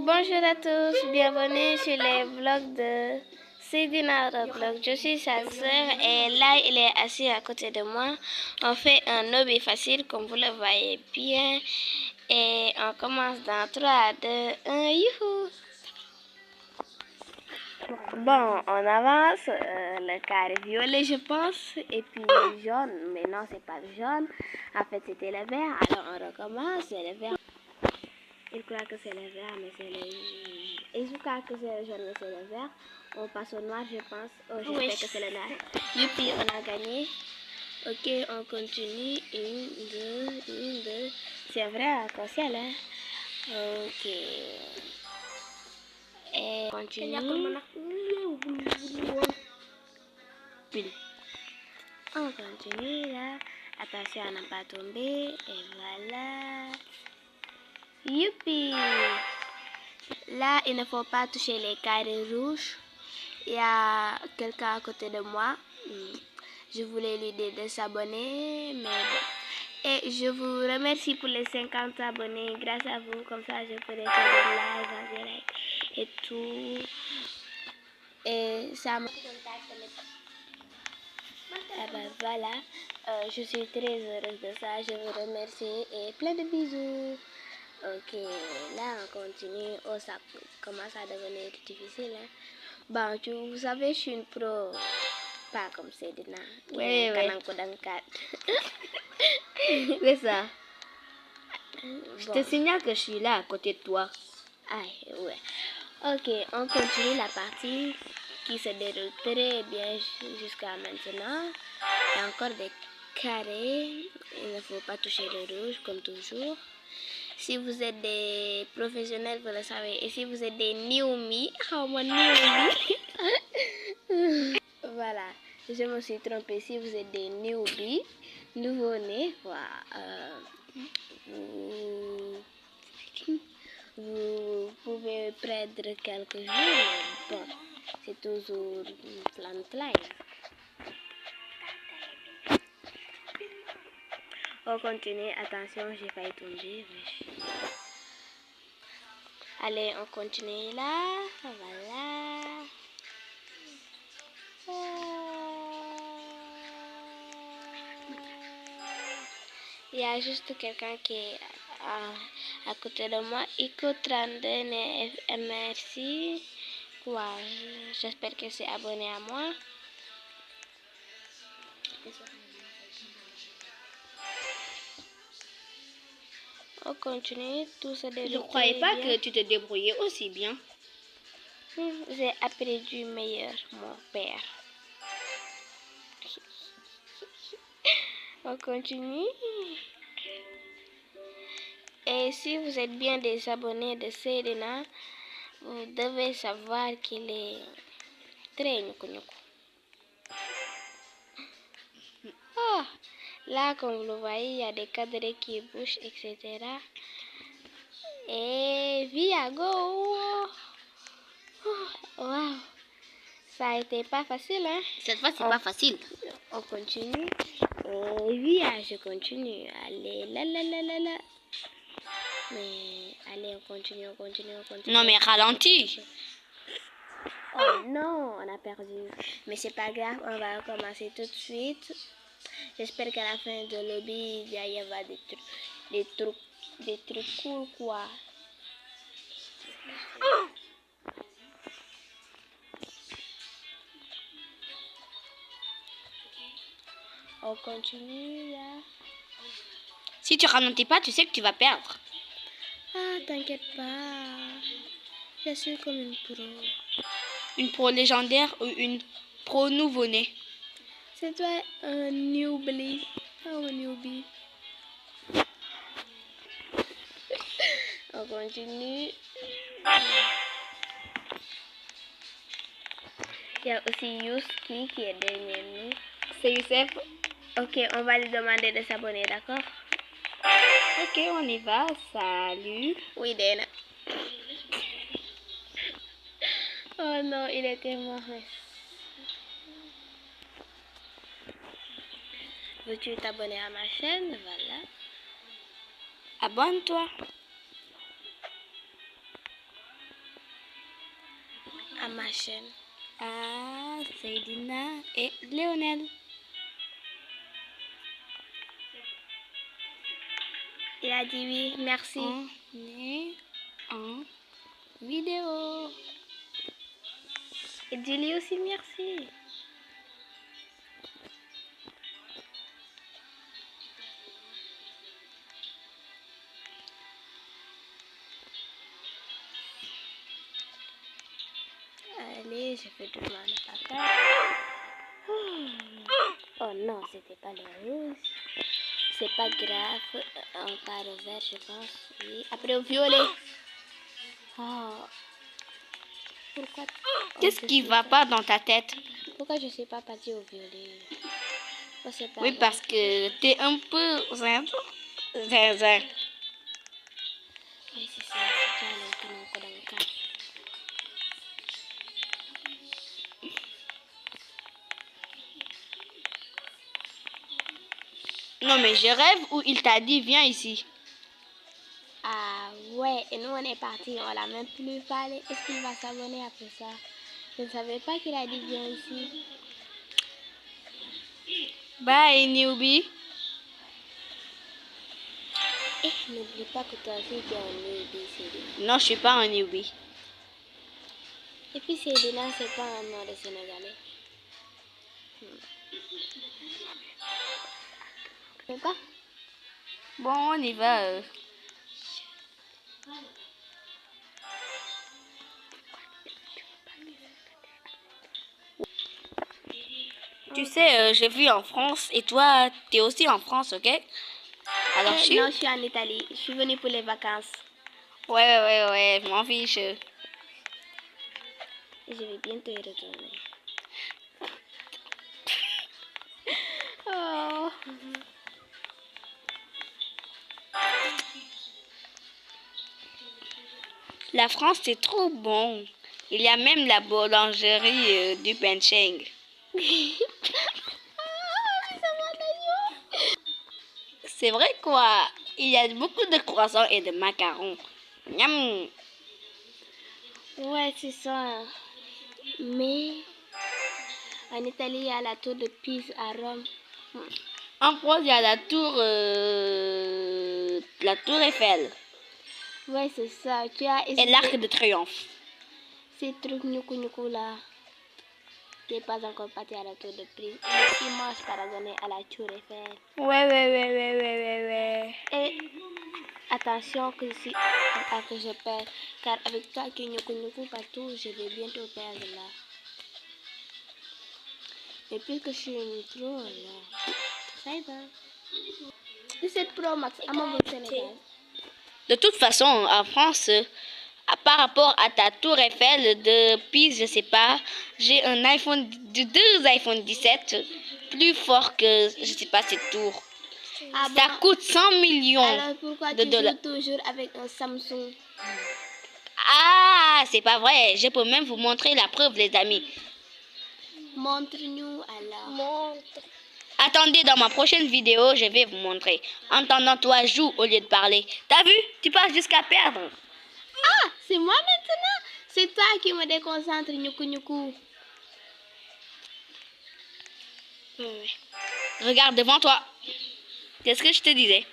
Bonjour à tous, bienvenue sur les vlogs de Seydina Vlog. Je suis sa soeur et là il est assis à côté de moi. On fait un hobby facile comme vous le voyez bien. Et on commence dans 3, 2, 1, youhou! Bon, on avance, le carré violet je pense, et puis jaune, mais non c'est pas le jaune, en fait c'était le vert, alors on recommence, c'est le vert. Il croit que c'est le vert, mais c'est le... Et je crois que c'est le jaune, mais c'est le vert. On passe au noir, je pense. Oh, j'espère que c'est le noir. Youpi, on a gagné. Ok, on continue. Une, deux. C'est vrai, arc-en-ciel, hein? Ok. Et on continue. On continue, là. Attention à ne pas tomber. Et voilà. Youpi! Là, il ne faut pas toucher les carrés rouges. Il y a quelqu'un à côté de moi. Je voulais lui dire de s'abonner, mais bon. Et je vous remercie pour les 50 abonnés. Grâce à vous, comme ça, je pourrai faire des lives en direct et tout. Et ça me contacte. Et ben voilà. Je suis très heureuse de ça. Je vous remercie et plein de bisous. Ok, là on continue. Oh, ça commence à devenir difficile. Hein? Bon, vous savez, je suis une pro. Pas comme Seydina. Oui, oui. C'est ça. Bon. Je te signale que je suis là à côté de toi. Aïe, ouais. Ok, on continue la partie qui se déroule très bien jusqu'à maintenant. Il y a encore des carrés. Il ne faut pas toucher le rouge comme toujours. Si vous êtes des professionnels, vous le savez. Et si vous êtes des newbies, voilà, je me suis trompée. Si vous êtes des newbies, nouveau-nés, voilà, vous pouvez perdre quelques jours, mais bon, c'est toujours plein. On continue, attention, j'ai failli tomber. Allez, on continue là, voilà. Il y a juste quelqu'un qui est à côté de moi. Ico 32, merci. Wow, j'espère que c'est abonné à moi. On continue, tout se déroule. Je ne croyais pas que tu te débrouillais aussi bien. J'ai appris du meilleur, mon père. On continue. Et si vous êtes bien des abonnés de Seydina, vous devez savoir qu'il est très nyoko. Oh, là, comme vous le voyez, il y a des cadres qui bougent, etc. Et Viago. Wow. Ça a été pas facile, hein? Cette fois, c'est pas facile. On continue. Et via, je continue. Allez, là. Mais allez, on continue. Non, mais ralentis. Oh non, on a perdu. Mais c'est pas grave, on va recommencer tout de suite. J'espère qu'à la fin de l'hobby, il va y avoir des trucs cool, quoi. On continue là. Si tu ralentis pas, tu sais que tu vas perdre. Ah, t'inquiète pas. Je suis comme une pro. Une pro légendaire ou une pro nouveau-né? C'est toi un newbie. Oh, un newbie. On continue. Il y a aussi Yuski qui est derrière nous. C'est Youssef. Ok, on va lui demander de s'abonner, d'accord? Ok, on y va. Salut. Oui, Dana. Oh non, il était mort. Veux-tu t'abonner à ma chaîne? Voilà. Abonne-toi. à ma chaîne. Ah, Seydina et Léonel. Il a dit oui, merci. On est en vidéo. Et dis-lui aussi merci. Allez, je vais demander à papa. Oh non, c'était pas le rouge. C'est pas grave. On part au vert, je pense. Oui. Après au violet. Oh. Pourquoi Qu'est-ce qui va pas dans ta tête? Pourquoi je ne suis pas partie au violet? Oh, c'est pas Oui, grave. parce que t'es un peu zinzin. Oui, c'est ça. C'est toi, le dans le cas. Non, mais je rêve où il t'a dit viens ici. Ah ouais, et nous on est partis, on l'a même plus parlé. Est-ce qu'il va s'abonner après ça? Je ne savais pas qu'il a dit viens ici. Bye, newbie. Et n'oublie pas que toi aussi tu es un newbie, Céline. Non, je suis pas un newbie. Et puis Céline, c'est pas un nom de Sénégalais. C'est pas? Bon, on y va. Tu sais, je vis en France et toi, t'es aussi en France, ok? Alors, Non, je suis en Italie. Je suis venue pour les vacances. Ouais, je m'en fiche. Et je vais bientôt y retourner. Oh. La France, c'est trop bon. Il y a même la boulangerie du Bencheng. C'est vrai quoi? Il y a beaucoup de croissants et de macarons. Miam. Ouais, c'est ça. Mais en Italie, il y a la tour de Pise à Rome. En France, il y a la tour Eiffel Ouais, c'est ça. Tu as et l'Arc de Triomphe. ces trucs nuku là. Tu n'es pas encore parti à la tour de Pise. Il est immense paragonné à la tour Eiffel. Ouais. Et attention que je perds. Car avec toi qui nuku partout, je vais bientôt perdre là. Et puisque je suis une pro là. Ça y va. 17 Pro Max, à mon Sénégal. De toute façon, en France, par rapport à ta tour Eiffel de Pise, je sais pas, j'ai deux iPhone 17 plus fort que, je sais pas, cette tour. Ah Ça bon? coûte 100 millions Alors pourquoi de tu dollars. joues toujours avec un Samsung? Ah, c'est pas vrai. Je peux même vous montrer la preuve, les amis. Montre-nous alors. Montre. Attendez, dans ma prochaine vidéo, je vais vous montrer. En attendant, toi, joue au lieu de parler. T'as vu? Tu passes jusqu'à perdre. Ah, c'est moi maintenant? C'est toi qui me déconcentre, nuku. Regarde devant toi. Qu'est-ce que je te disais?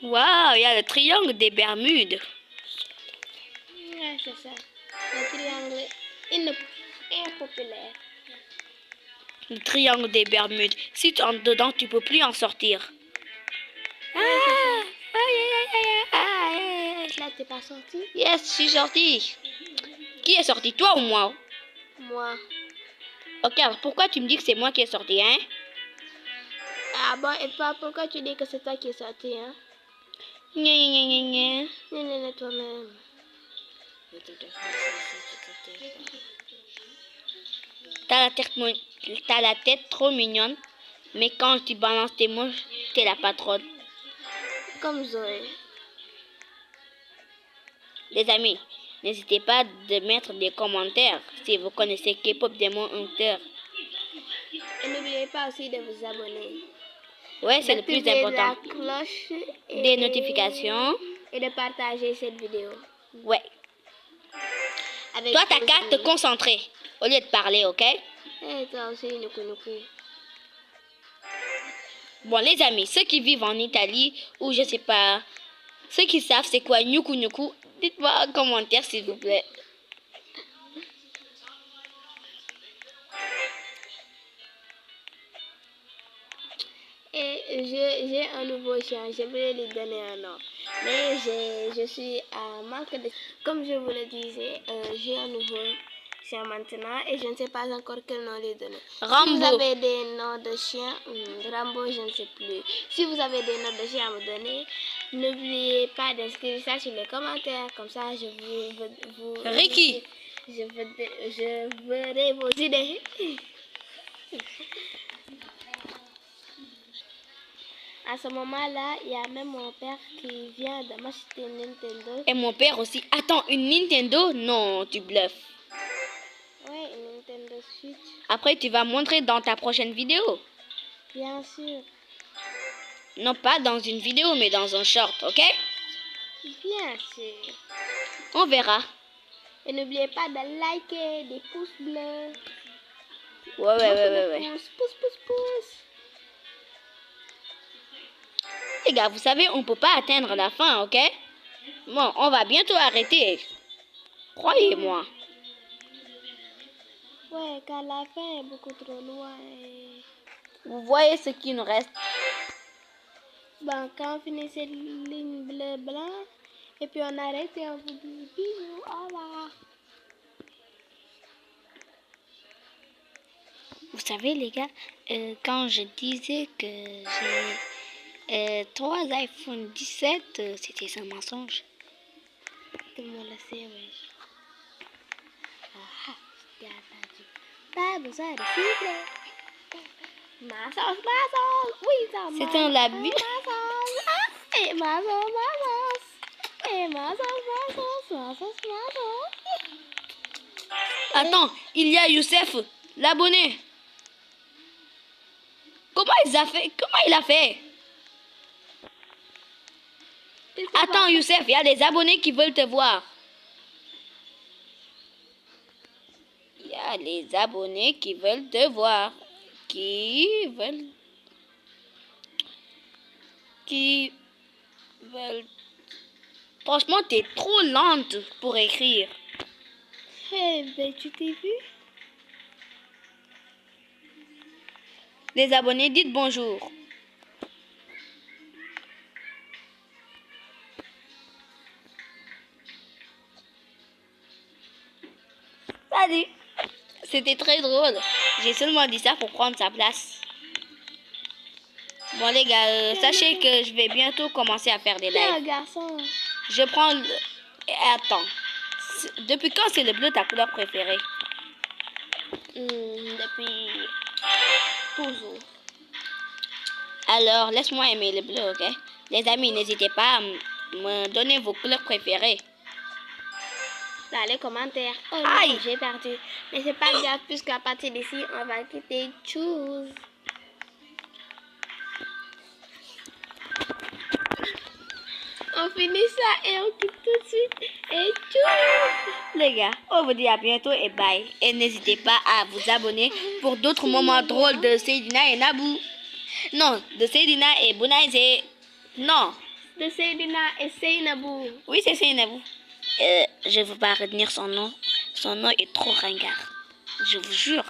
Waouh, il y a le triangle des Bermudes. Ouais, c'est ça. Le triangle impopulaire. Le triangle des Bermudes. Si tu entres dedans, tu peux plus en sortir. Là, t'es pas sorti? Yes, je suis sortie. Qui est sorti, toi ou moi? Moi. Ok, alors pourquoi tu me dis que c'est moi qui est sorti, hein? Ah bon, et toi, pourquoi tu dis que c'est toi qui es sorti, hein? Gna. Non, toi-même. T'as la tête trop mignonne, mais quand tu balances tes mots, t'es la patronne. Comme Zoé. Les amis, n'hésitez pas de mettre des commentaires si vous connaissez K-pop Demon Hunter. Et n'oubliez pas aussi de vous abonner. Ouais, c'est le plus d'activer important. la cloche Des notifications. et de partager cette vidéo. Ouais. Avec Toi, t'as vos qu'à te amis. concentrer au lieu de parler, ok? Et toi aussi, nuku. Bon, les amis, ceux qui vivent en Italie ou je sais pas, ceux qui savent c'est quoi nyuku nyuku, dites-moi en commentaire s'il vous plaît. Et j'ai un nouveau chien, je voulais lui donner un nom. Mais je suis à manque de... Comme je vous le disais, j'ai un nouveau chien maintenant et je ne sais pas encore quel nom lui donner. Rambo. Si vous avez des noms de chiens, Rambo, je ne sais plus. Si vous avez des noms de chiens à me donner, n'oubliez pas d'inscrire ça sur les commentaires. Comme ça, je vous Ricky. je verrai vos idées. À ce moment-là, il y a même mon père qui vient de m'acheter une Nintendo. Et mon père aussi. Attends, une Nintendo? Non, tu bluffes. Ouais, une Nintendo Switch. Après, tu vas montrer dans ta prochaine vidéo. Bien sûr. Non, pas dans une vidéo, mais dans un short, ok? Bien sûr. On verra. Et n'oubliez pas de liker, des pouces bleus. Ouais. Pouce. Les gars, vous savez, on peut pas atteindre la fin, ok? Bon, on va bientôt arrêter. Croyez-moi. Ouais, car la fin est beaucoup trop loin. Vous voyez ce qui nous reste. Bon, quand on finit cette ligne bleu-blanc, et puis on arrête et on vous dit bisous, au revoir. Vous savez, les gars, quand je disais que j'ai 3 iPhone 17, c'était un mensonge. Tout le monde le sait, wesh. Ah, j'ai entendu. Pas besoin de siffler. Ma sauce. Oui, ça marche. C'est un abus. Ma sauce. Ah, et ma sauce. Et ma sauce. Attends, il y a Youssef, l'abonné. Comment il a fait? Attends, Youssef, il y a des abonnés qui veulent te voir. Il y a les abonnés qui veulent te voir. Qui veulent... Franchement, t'es trop lente pour écrire. Eh ben, tu t'es vu? Les abonnés, dites bonjour. Salut. C'était très drôle. J'ai seulement dit ça pour prendre sa place. Bon les gars, sachez que je vais bientôt commencer à faire des T'es un lives. garçon. Je prends... Attends. Depuis quand c'est le bleu ta couleur préférée? Depuis toujours. Alors, laisse-moi aimer le bleu, ok? Les amis, n'hésitez pas à me donner vos couleurs préférées. Dans les commentaires. Oh Aïe. non, j'ai perdu. Mais c'est pas grave, puisqu'à partir d'ici, on va quitter Choose. On finit ça et on quitte tout de suite. Et Choose. Les gars, on vous dit à bientôt et bye. Et n'hésitez pas à vous abonner pour d'autres moments drôles de Seydina et Nabou. Non, de Seydina et Bounaïs. Non. De Seydina et Seynabou. Oui, c'est Seynabou. Je ne veux pas retenir son nom. Son nom est trop ringard. Je vous jure.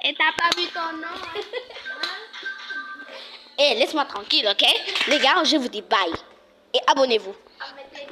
Et t'as pas vu ton nom? Eh, laisse-moi tranquille, ok? Les gars, je vous dis bye. Et abonnez-vous. Ah, mais t'es